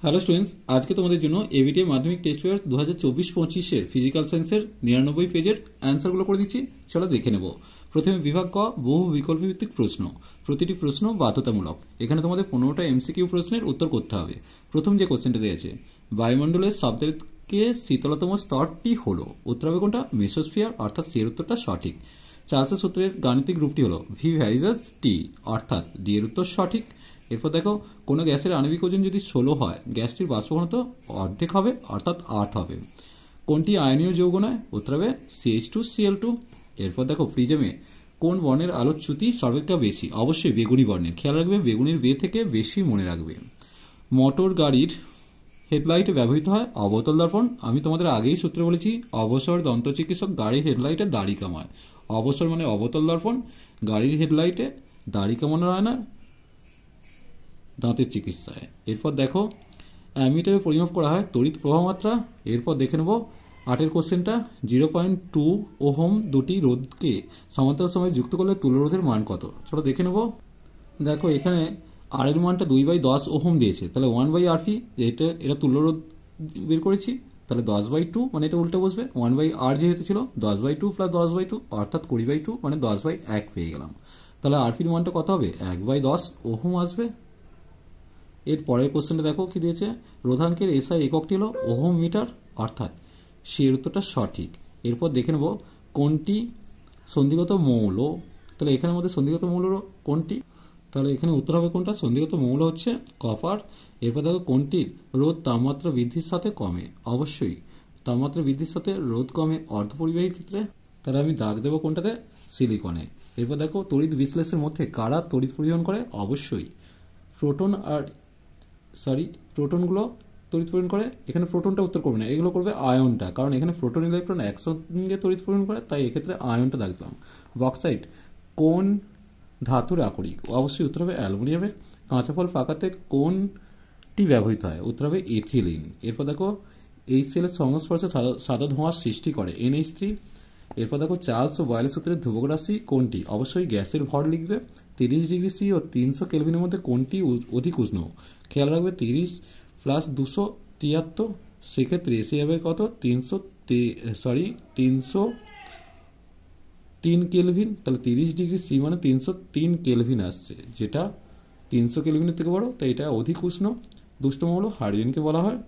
Hello students, আজকে তোমাদের জন্য এবিটিএ মাধ্যমিক টেস্ট পেপার 2024-25 ফিজিক্যাল সায়েন্সের 99 পেজের অ্যান্সারগুলো করে দিচ্ছি। চলো দেখে নেব। প্রথমে বিভাগ ক, বহু বিকল্প ভিত্তিক প্রশ্ন। প্রতিটি প্রশ্ন বাধ্যতামূলক। এখানে তোমাদের 15টা এমসিকিউ প্রশ্নের উত্তর করতে হবে। প্রথম যে কোশ্চেনটা দিয়েছে, বায়ুমণ্ডলের সবথেকে শীতলতম স্তরটি হলো, উত্তর হবে কোনটা? মেসোস্ফিয়ার, অর্থাৎ সি এর উত্তরটা সঠিক। চার্লসের সূত্রের গাণিতিক রূপটি হলো ভি ভ্যারিজাস টি, অর্থাৎ ডি এর উত্তর সঠিক। এরপর দেখো, কোনো গ্যাসের আণবিক ওজন যদি 16 হয়, গ্যাসটির বাষ্প ঘনত্ব অর্ধেক হবে, অর্থাৎ 8 হবে। কোনটি আয়নীয় যৌগ নয়? উত্তর হবে CH2Cl2। এরপর দেখো, প্রিজমে কোন বর্ণের আলোর চ্যুতি সর্বাপেক্ষা বেশি? অবশ্যই বেগুনি বর্ণের। খেয়াল রাখবে, বেগুনির বে থেকে বেশি মনে রাখবে। মোটর গাড়ির হেডলাইটে ব্যবহৃত হয় অবতল দর্পণ। আমি তোমাদের আগেই সূত্রে বলেছি, অবসর দন্ত চিকিৎসক গাড়ির হেডলাইটে দাড়ি কামায়। অবসর মানে অবতল দর্পণ, গাড়ির হেডলাইটে দাড়ি কামানো হয় না, দাঁতের চিকিৎসায়। এরপর দেখো, অ্যামিটারে পরিমাপ করা হয় তড়িৎ প্রবাহ মাত্রা। এরপর দেখে নেব 8 কোশ্চেনটা, 0.2 ওহম দুটি রোধকে সমান্তরাল সময় যুক্ত করলে তুল্যরোধের মান কত? চলো দেখে নেব। দেখো, এখানে আর এর মানটা 2/10 ওহম দিয়েছে, তাহলে 1/RP, এটা তুল্যরোধ বের করেছি, তাহলে 10/2, মানে এটা উল্টে বসবে। 1/R যেহেতু ছিল, 10/2 প্লাস 10/2 অর্থাৎ 20/2, মানে 10/1 পেয়ে গেলাম। তাহলে আরপির মানটা কত হবে? 1/10 ওহম আসবে। এর পরের কোশ্চেনটা দেখো কি দিয়েছে, রোধাঙ্কের এসআই এককটি হলো ওহম মিটার, অর্থাৎ সে উত্তরটা সঠিক। এরপর দেখে নেব কোনটি সন্ধিগত মৌল। তাহলে এখানের মধ্যে সন্ধিগত মৌল কোনটি? তাহলে এখানে উত্তর হবে কোনটা? সন্ধিগত মৌল হচ্ছে কপার। এরপর দেখো, কোনটির রোধ তাপমাত্রা বৃদ্ধির সাথে কমে? অবশ্যই তাপমাত্রা বৃদ্ধির সাথে রোধ কমে অর্ধপরিবাহীর ক্ষেত্রে। তাহলে আমি দাগ দেবো কোনটাতে? সিলিকনে। এরপর দেখো, তড়িৎ বিশ্লেষের মধ্যে কারা তড়িৎ পরিবহন করে? অবশ্যই প্রোটনগুলো তড়িৎ পরিবহন করে। এখানে প্রোটনটা উত্তর করবে না, এগুলো করবে আয়নটা, কারণ এখানে প্রোটন ইলেকট্রন একসঙ্গে তড়িৎ পরিবহন করে, তাই এক্ষেত্রে আয়নটা দেখলাম। বক্সাইট কোন ধাতুর আকরিক? অবশ্যই উত্তর হবে অ্যালুমিনিয়ামে। কাঁচা ফল পাকাতে কোনটি ব্যবহৃত হয়? উত্তর হবে এথিলিন। এরপর দেখো, HCl এর সংস্পর্শে সাদা ধোঁয়ার সৃষ্টি করে NH3। এরপর দেখো, চার্লস ও বয়েলের সূত্রের ধ্রুবক রাশি কোনটি? অবশ্যই গ্যাসের ভর লিখবে। 30 ডিগ্রি সি ও 300 কেলভিনের মধ্যে কোনটি অধিক উষ্ণ? খেয়াল রাখবে, 30 প্লাস 273, সেক্ষেত্রে এসে যাবে কত? 303 কেলভিন। তাহলে 30 ডিগ্রি সি মানে 303 কেলভিন আসছে, যেটা 300 কেলভিনের থেকে বড়, তাই এটা অধিক উষ্ণ। দুষ্টম হলো হাইড্রোজেনকে বলা হয়।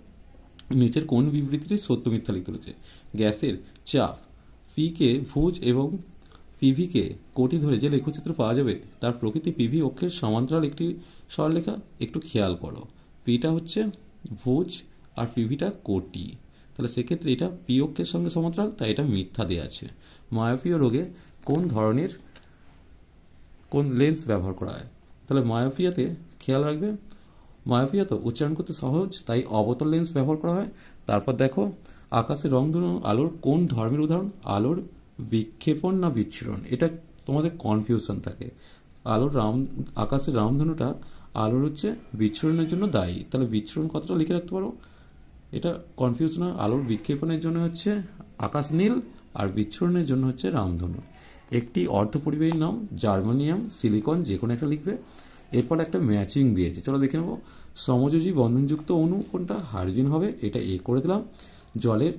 নিচের কোন বিবৃতিটি সত্য মিথ্যা লিখতে রয়েছে? গ্যাসের চাপ পিকে ভুজ এবং পিভিকে কোটি ধরে যে লেখচিত্র পাওয়া যাবে, তার প্রকৃতি পিভি অক্ষের সমান্তরাল একটি সরলরেখা। একটু খেয়াল করো, পিটা হচ্ছে ভুজ আর পিভিটা কোটি, তাহলে সেক্ষেত্রে এটা পি অক্ষের সঙ্গে সমান্তরাল, তাই এটা মিথ্যা দেওয়া আছে। মায়োপিয়া রোগে কোন ধরনের লেন্স ব্যবহার করা হয়? তাহলে মায়োপিয়াতে খেয়াল রাখবে, মায়োপিয়া তো উচ্চারণ করতে সহজ, তাই অবতল লেন্স ব্যবহার করা হয়। তারপর দেখো, আকাশের রংধনু আলোর কোন ধর্মের উদাহরণ? আলোর বিক্ষেপণ না বিচ্ছুরণ? এটা তোমাদের কনফিউশন থাকে। আকাশের রামধনুটা আলোর হচ্ছে বিচ্ছুরণের জন্য দায়ী, তাহলে বিচ্ছুরণ কতটা লিখে রাখতে পারো? এটা কনফিউশন হয়। আলোর বিক্ষেপণের জন্য হচ্ছে আকাশ নীল, আর বিচ্ছুরণের জন্য হচ্ছে রামধনু। একটি অর্ধপরিবাহীর নাম জার্মানিয়াম, সিলিকন, যে কোনো একটা লিখবে। এরপর একটা ম্যাচিং দিয়েছে, চলো দেখে নেব। সমযোজী বন্ধনযুক্ত অণু কোনটা? হাইড্রোজেন হবে, এটা এ করে দিলাম। জলের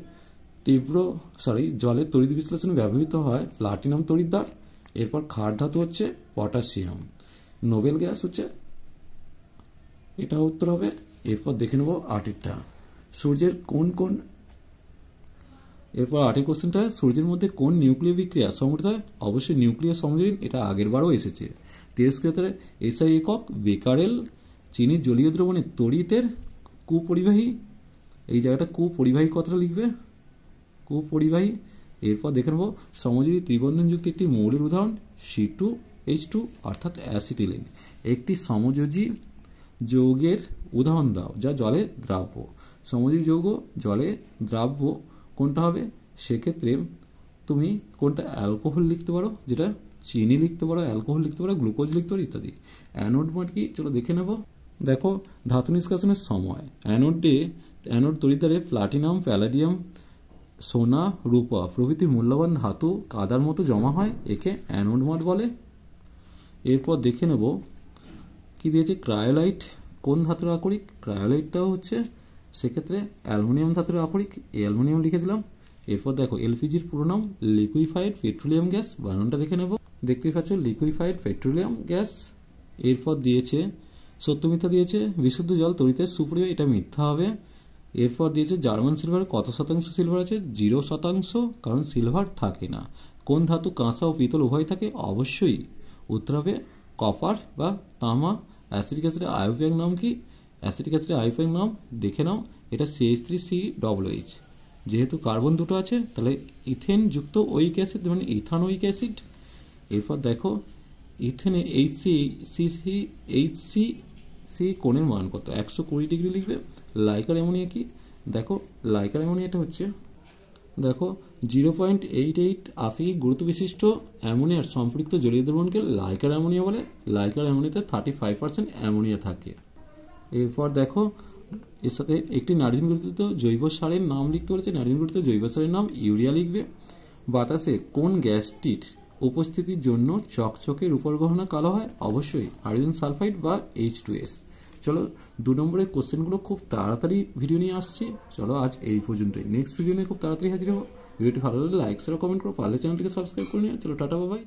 তড়িৎ বিশ্লেষণে ব্যবহৃত হয় প্লাটিনাম তড়িৎদ্বার। এরপর ক্ষার ধাতু হচ্ছে পটাশিয়াম। নোবেল গ্যাস হচ্ছে, এটা উত্তর হবে। এরপর দেখে নেব 8টা, সূর্যের এরপর 8 কোশ্চেনটা, সূর্যের মধ্যে কোন নিউক্লিয় বিক্রিয়া সংঘটিত হয়? অবশ্যই নিউক্লিয় সংযোজন, এটা আগের বারও এসেছে। তেজস্ক্রিয়তার এসআই একক বেকারেল। চিনির জলীয় দ্রবণে তড়িতের কুপরিবাহী, এই জায়গাটা কুপরিবাহী কথাটা লিখবে, কুপরিবাহী। এরপর দেখে নেব সমযোজী ত্রিবন্ধনযুক্ত একটি মৌলের উদাহরণ C2H2, অর্থাৎ অ্যাসিটিলিন। একটি সমযোজী যৌগের উদাহরণ দাও যা জলে দ্রাব্য। সমযোজী যৌগ জলে দ্রাব্য কোনটা হবে? সেক্ষেত্রে তুমি কোনটা? অ্যালকোহল লিখতে পারো, যেটা চিনি লিখতে পারো, অ্যালকোহল লিখতে পারো, গ্লুকোজ লিখতে পারো ইত্যাদি। অ্যানোড মানে কি? চলো দেখে নেব। দেখো, ধাতু নিষ্কাশনের সময় অ্যানোড তড়িৎদ্বারে প্লাটিনাম, প্যালাডিয়াম, সোনা, রূপা প্রভৃতি মূল্যবান ধাতু কাদার মতো জমা হয়, একে অ্যানোড মড বলে। এরপর দেখে নেব কি দিয়েছে, ক্রায়োলাইট কোন ধাতুর আকরিক? ক্রায়োলাইটটাও হচ্ছে সেক্ষেত্রে অ্যালুমিনিয়াম ধাতুর আকরিক, এই অ্যালুমিনিয়াম লিখে দিলাম। এরপর দেখো এলপিজির পুরো নাম লিকুইফাইড পেট্রোলিয়াম গ্যাস, বানানটা দেখে নেব। দেখতেই পাচ্ছ লিকুইফাইড পেট্রোলিয়াম গ্যাস। এরপর দিয়েছে সত্য মিথ্যা দিয়েছে, বিশুদ্ধ জল তড়িতের সুপ্রিয়, এটা মিথ্যা হবে। এরপর দিয়েছে জার্মান সিলভারে কত শতাংশ সিলভার আছে? 0%, কারণ সিলভার থাকে না। কোন ধাতু কাঁসা ও পিতল উভয় থাকে? অবশ্যই উত্তর হবে কপার বা তামা। অ্যাসিটিক অ্যাসিডের আইউপিএক নাম কি? অ্যাসিটিক অ্যাসিডের আইউপিএক নাম দেখে নাও, এটা CH3COOH। যেহেতু কার্বন দুটো আছে তাহলে ইথেন যুক্ত ওইক অ্যাসিড মানে ইথানোইক অ্যাসিড। এরপর দেখো ইথেনে এইচসি কোণের মান কত? 120 ডিগ্রি লিখবে। লাইকার অ্যামোনিয়া কি? দেখো লাইকার অ্যামোনিয়াটা হচ্ছে দেখো 0.88 আপেক্ষিক গুরুত্ব বিশিষ্ট অ্যামোনিয়ার সম্পৃক্ত জলীয় দ্রবণকে লাইকার অ্যামোনিয়া বলে। লাইকার অ্যামোনিয়াতে 35% অ্যামোনিয়া থাকে। এরপর দেখো এর সাথে একটি নাইট্রোজেন গঠিত জৈব সারের নাম লিখতে বলেছে। নাইট্রোজেন গঠিত জৈব সারের নাম ইউরিয়া লিখবে। বাতাসে কোন গ্যাসটির উপস্থিতির জন্য চকচকে রূপর গহনা কালো হয়? অবশ্যই হাইড্রোজেন সালফাইড বা H2S। চলো 2 নম্বরের কোশ্চেনগুলো খুব তাড়াতাড়ি ভিডিও নিয়ে আসছি। চলো আজ এই পর্যন্তই, নেক্সট ভিডিও নিয়ে খুব তাড়াতাড়ি হাজির হবো। ভিডিওটি ভালো লাগলে লাইক শেয়ার কমেন্ট করো, পারলে চ্যানেলটিকে সাবস্ক্রাইব করে নিও। চলো টাটা বাই।